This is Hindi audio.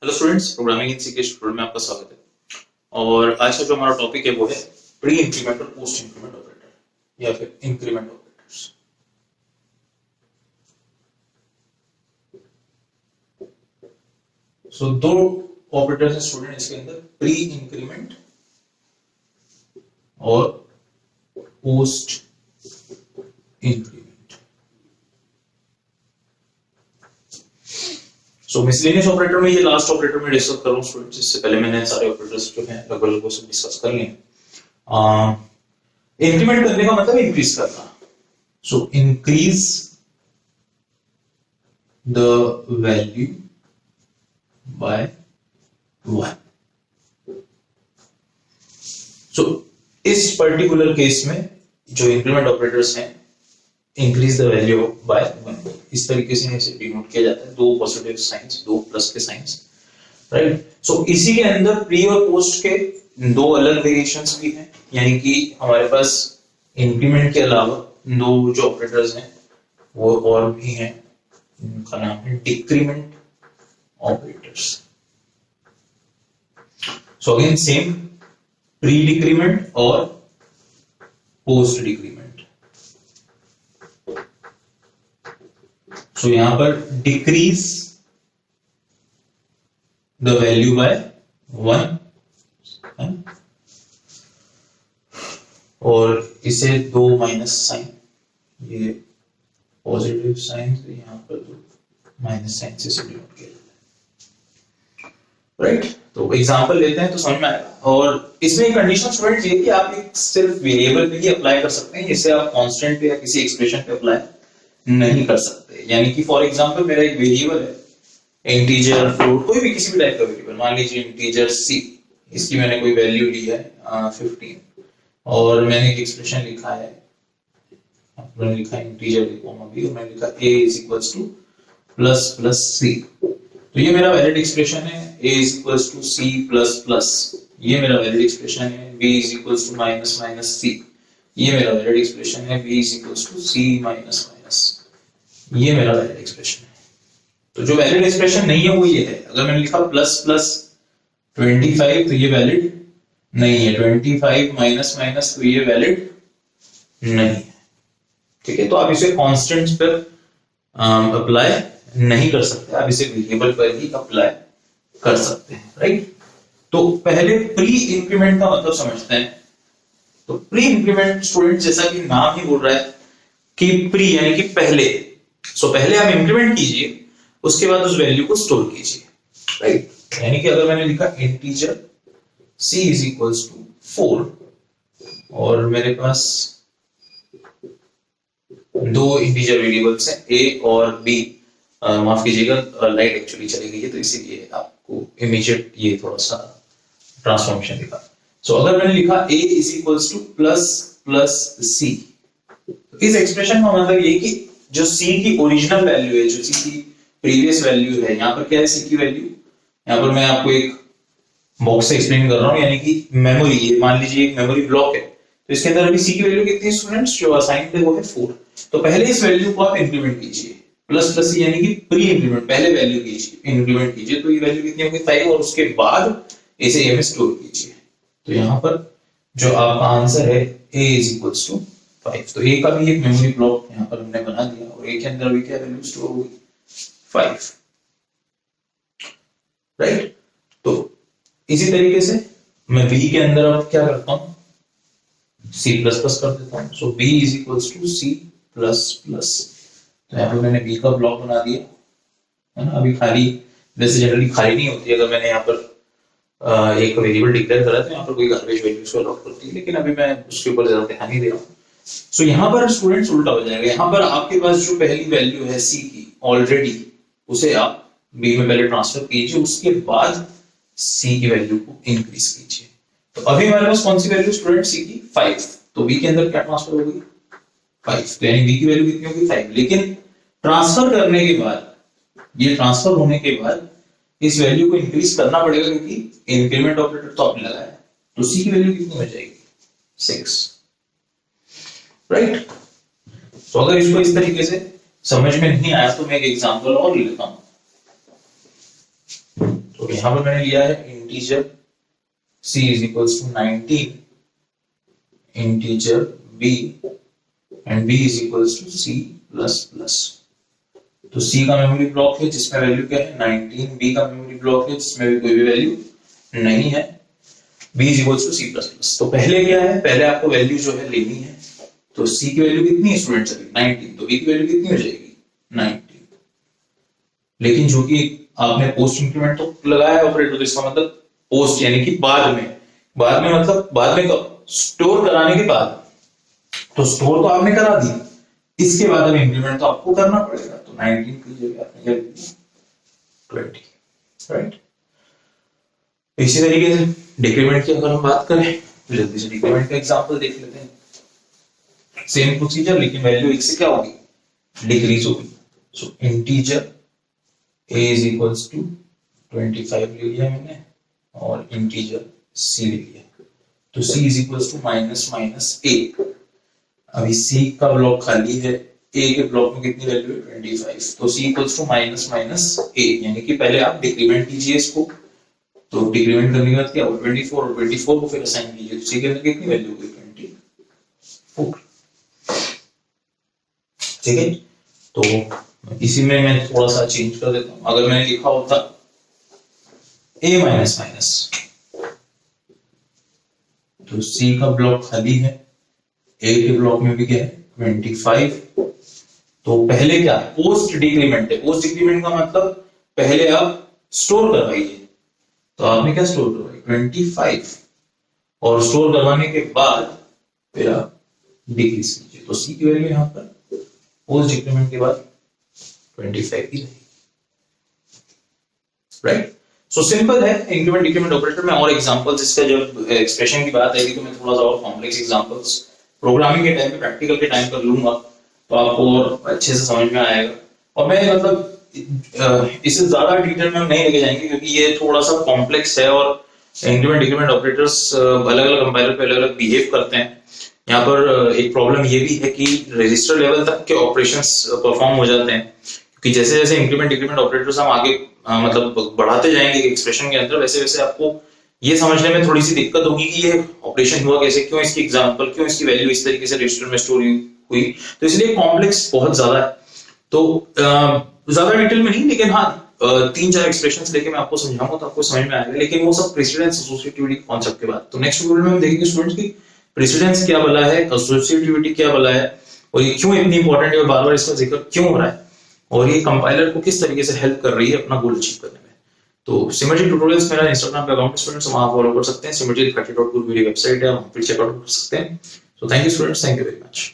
हेलो स्टूडेंट्स, प्रोग्रामिंग इन सी के ट्यूटोरियल में आपका स्वागत है। और आज का जो हमारा टॉपिक है वो है प्री इंक्रीमेंट और पोस्ट इंक्रीमेंट ऑपरेटर या फिर इंक्रीमेंट ऑपरेटर्स। सो दो ऑपरेटर्स हैं स्टूडेंट इसके अंदर, प्री इंक्रीमेंट और पोस्ट इंक्रीमेंट। सो मिसलेनियस ऑपरेटर में ये लास्ट ऑपरेटर में डिस्कस कर रहा हूं स्टूडेंट्स। इससे पहले मैंने सारे ऑपरेटर्स जो हैं लगभग वो सब डिस्कस कर लिए। इंक्रीमेंट करने का मतलब इंक्रीज करना। So increase the value by 1। सो इस पर्टिकुलर केस में जो इंक्रीमेंट ऑपरेटर्स हैं, इंक्रीज द वैल्यू बाय 1, इस तरीके से इसे डिनोट किया जाता है। दो पॉजिटिव साइंस, दो प्लस के साइंस, राइट। सो इसी के अंदर प्री और पोस्ट के दो अलग वेरिएशंस भी हैं, यानी कि हमारे पास इंक्रीमेंट के अलावा दो जो ऑपरेटर्स हैं वो और भी हैं। उनका नाम है decrement operators. So again same, pre decrement और पोस्ट डिक्रीमेंट। सो यहां पर डिक्रीज द वैल्यू बाय 1 और इसे दो माइनस साइन, ये पॉजिटिव साइन से यहां पर दो माइनस साइन से डिनोट किया जाता है, राइट। तो एग्जांपल लेते हैं तो समझ में आएगा। और इसमें एक कंडीशन स्टूडेंट ये कि आप एक सिर्फ वेरिएबल पे ही अप्लाई कर सकते हैं, इसे आप कांस्टेंट पे या किसी एक्सप्रेशन पे अप्लाई नहीं कर सकते। यानी कि फॉर एग्जांपल मेरा एक वेरिएबल है, इंटीजर, फ्लोट, कोई भी किसी भी टाइप का वेरिएबल, मान लीजिए इंटीजर c, इसकी मैंने कोई वैल्यू ली है 15 और मैंने एक एक्सप्रेशन लिखा है, मैंने लिखा इंटीजर कॉमा b और मैंने लिखा a is equals to plus plus c। तो ये मेरा वैलिड एक्सप्रेशन है, a is equals to c plus plus, ये मेरा वैलिड एक्सप्रेशन है, b is equals to minus minus c, ये मेरा वैलिड एक्सप्रेशन है, b is equals to c minus minus, ये मेरा वैलिड एक्सप्रेशन है। तो जो वैलिड एक्सप्रेशन नहीं है वो ये है, अगर मैंने लिखा प्लस प्लस 25 तो ये वैलिड नहीं है, 25 माइनस माइनस तो ये वैलिड नहीं है, ठीक है। तो आप इसे कांस्टेंट्स पर अप्लाई नहीं कर सकते, आप इसे वेरिएबल पर ही अप्लाई कर सकते हैं, राइट। तो पहले प्री इंक्रीमेंट का मतलब समझते हैं। तो प्री इंक्रीमेंट स्टूडेंट, जैसा कि नाम ही बोल रहा है कि प्री यानी कि पहले। सो पहले आप इंक्रीमेंट कीजिए, उसके बाद उस वैल्यू को स्टोर कीजिए, राइट। यानी कि अगर मैंने लिखा integer c is equals to 4 और मेरे पास दो इंटीजर वेरिएबल्स हैं a और b, माफ कीजिएगा लाइट एक्चुअली चली गई है तो इसीलिए आपको इमीडिएट ये थोड़ा सा ट्रांसफॉर्मेशन दिखा। सो अगर मैंने लिखा a is equals to plus plus c, तो इस एक्सप्रेशन का मतलब ये कि जो c की ओरिजिनल वैल्यू है, जो c की प्रीवियस वैल्यू है, यहाँ पर क्या है c की वैल्यू, यहाँ पर मैं आपको एक बॉक्स से एक्सप्लेन कर रहा हूँ, यानी कि मेमोरी, ये मान लीजिए एक मेमोरी ब्लॉक है, तो इसके अंदर अभी c की वैल्यू कितनी है स्टूडेंट्स, जो असाइन्ड है वो है 4। तो पहले इस वैल्यू को आप इंक्रीमेंट कीजिए, प्लस प्लस c यानी कि प्री इंक्रीमेंट, पहले वैल्यू कीजिए, इंक्रीमेंट कीजिए, तो ये वैल्यू कितनी होगी 5 और उसके बाद इसे a में स्टोर कीजिए। तो यहाँ पर जो आपका आंसर है a इज इक्वल्स टू 5। तो a का भी एक मेमोरी ब्लॉक यहाँ पर हमने बना दिया और a के अंदर भी क्या वैल्यू स्टोर होगी 5, राइट। तो इसी तरीके से मैं b के अंदर अब क्या करता हूँ, c प्लस प्लस कर देता हूँ। So b is equals to c plus plus, तो यहाँ पर मैंने b का ब्लॉक बना दिया है ना। अभी खाली, वैसे जनरली खाली नहीं होती, अगर मैंने यहाँ पर एक वेरिएबल डिक्लेयर करा तो यहाँ पर कोई गार्बेज वैल्यूज को अलॉट करती है, लेकिन अभी मैं उसके ऊपर ज्यादा ध्यान नहीं दे रहा हूँ। सो यहाँ पर स्टूडेंट्स उल्टा हो जाएगा, यहाँ पर आपके पास जो पहली वैल्यू है c की ऑलरेडी, उसे आप b में पहले ट्रांसफर कीजिए, उसके बाद c की वैल्यू को इंक्रीज कीजिए। तो अभी हमारे पास कौन सी वैल्यू स्टूडेंट c की 5, तो b के अंदर क्या ट्रांसफर होगी 5, तो यानी b की वैल्यू कितनी होगी 5। लेकिन ट्रांसफर करने के बाद, ये ट्रांसफर होने के बाद इस वैल्यू को इंक्रीज करना पड़ेगा, क्योंकि इंक्रीमेंट ऑपरेटर तो आपने लगाया है, तो c की वैल्यू कितनी हो जाएगी 6, राइट। तो अगर इसको इस तरीके से समझ में नहीं आया तो मैं एक एग्जांपल और लेता हूं। तो तो यहां पर मैंने लिया है integer c is equals to 19, integer b and b is equals to c plus plus. तो c का मेमोरी ब्लॉक है जिसमें वैल्यू क्या है 19, b का मेमोरी ब्लॉक है जिसमें भी कोई भी वैल्यू नहीं है, b is equals to c plus plus. तो पहले क्या है, पहले आपको वैल्यू जो है लेनी है। तो c की वैल्यू कितनी है स्टूडेंट्स अभी 19, तो b की वैल्यू कितनी हो जाएगी 19। लेकिन जो कि आपने पोस्ट इंक्रीमेंट तो लगाया है ऑपरेटर, तो इसका मतलब पोस्ट यानी कि बाद में मतलब बाद में कब, स्टोर कराने के बाद। तो स्टोर तो आपने करा दी, इसके बाद अब इंक्रीमेंट तो आपको करना पड़ेगा। तो 19 की जगह आपने क्या लिखा 20, राइट। इसी तरीके से डिक्रीमेंट की अगर हम बात करें तो जल्दी से डिक्रीमेंट का एग्जांपल देख लेते हैं। सेम प्रोसीजर लेकिन वैल्यू एक से क्या होगी, डिक्रीज होगी। So integer a is equals to 25 ले लिया मैंने और इंटीजर c ले लिया। तो c is equals to minus minus a। अभी c का ब्लॉक खाली है, a के ब्लॉक में कितनी वैल्यू है 25, तो c equals to minus minus a, यानी कि पहले आप डिक्रीमेंट कीजिए इसको। तो डिक्रीमेंट करने के बाद क्या होगा 24 और 24 को फिर असाइन कीजिए, तो c के अंदर कितनी वैल्यू होगी 24, ठीक है। तो इसी में मैं थोड़ा सा चेंज कर देता हूं। अगर मैंने लिखा होता a माइनस माइनस, तो c का ब्लॉक खाली है, a के ब्लॉक में भी क्या है 25। तो पहले क्या पोस्ट डिक्रीमेंट है, पोस्ट डिक्रीमेंट का मतलब पहले आप स्टोर करवाइए। तो आपने क्या स्टोर करवाई 25, और स्टोर करवाने के बाद फिर आप डिक्रीज कीजिए। तो c की वैल्यू यहां पर पोस्ट डिक्रीमेंट के बाद 25 की, राइट। सो सिंपल है इंक्रीमेंट डिक्रीमेंट ऑपरेटर में। और एग्जांपल्स, इसका जब एक्सप्रेशन की बात आएगी तो मैं थोड़ा सा और कॉम्प्लेक्स एग्जांपल्स प्रोग्रामिंग के टाइम पे, प्रैक्टिकल के टाइम पर लूंगा, तो आपको और अच्छे से समझ में आएगा। और मैं मतलब इससे ज्यादा डिटेल में हम नहीं लेके जाएंगे क्योंकि ये थोड़ा सा कॉम्प्लेक्स है और इंक्रीमेंट डिक्रीमेंट ऑपरेटर्स अलग अलग कंपाइलर पे अलग अलग बिहेव करते हैं। यहाँ पर एक प्रॉब्लम ये भी है कि रजिस्टर लेवल तक के ऑपरेशंस परफॉर्म हो जाते हैं, क्योंकि जैसे जैसे इंक्रीमेंट डिक्रीमेंट ऑपरेटर्स हम आगे मतलब बढ़ाते जाएंगे एक्सप्रेशन के अंदर, वैसे वैसे आपको ये समझने में थोड़ी सी दिक्कत होगी कि ये ऑपरेशन हुआ कैसे, क्यों इसकी एग्जांपल, क्यों इसकी वैल्यू इस तरीके से रजिस्टर में स्टोर हुई। तो इसलिए कॉम्प्लेक्स बहुत ज्यादा है। तो ज्यादा डिटेल में नहीं, लेकिन हाँ 3-4 एक्सप्रेशंस लेके मैं आपको समझाऊंगा तो आपको समझ में आएगा। लेकिन वो सब प्रेसिडेंस एसोसिएटिविटी कॉन्सेप्ट के बाद। तो नेक्स्ट वीडियो में हम देखेंगे स्टूडेंट्स की प्रेसिडेंस क्या भला है, एसोसिएटिविटी क्या भला है, और ये क्यों इतनी इंपॉर्टेंट है और बार बार इसका जिक्र क्यों हो रहा है, और ये कंपाइलर को किस तरीके से हेल्प कर रही है अपना गोल अचीव करने में। तो सिमरजी ट्यूटोरियल्स मेरा इंस्टाग्राम पे अकाउंट स्टूडेंट्स वहां फॉलो कर सकते हैं। सिमरजी मेरी वेबसाइट है, वहां पर चेकआउट कर सकते हैं। So thank you students, thank you very much.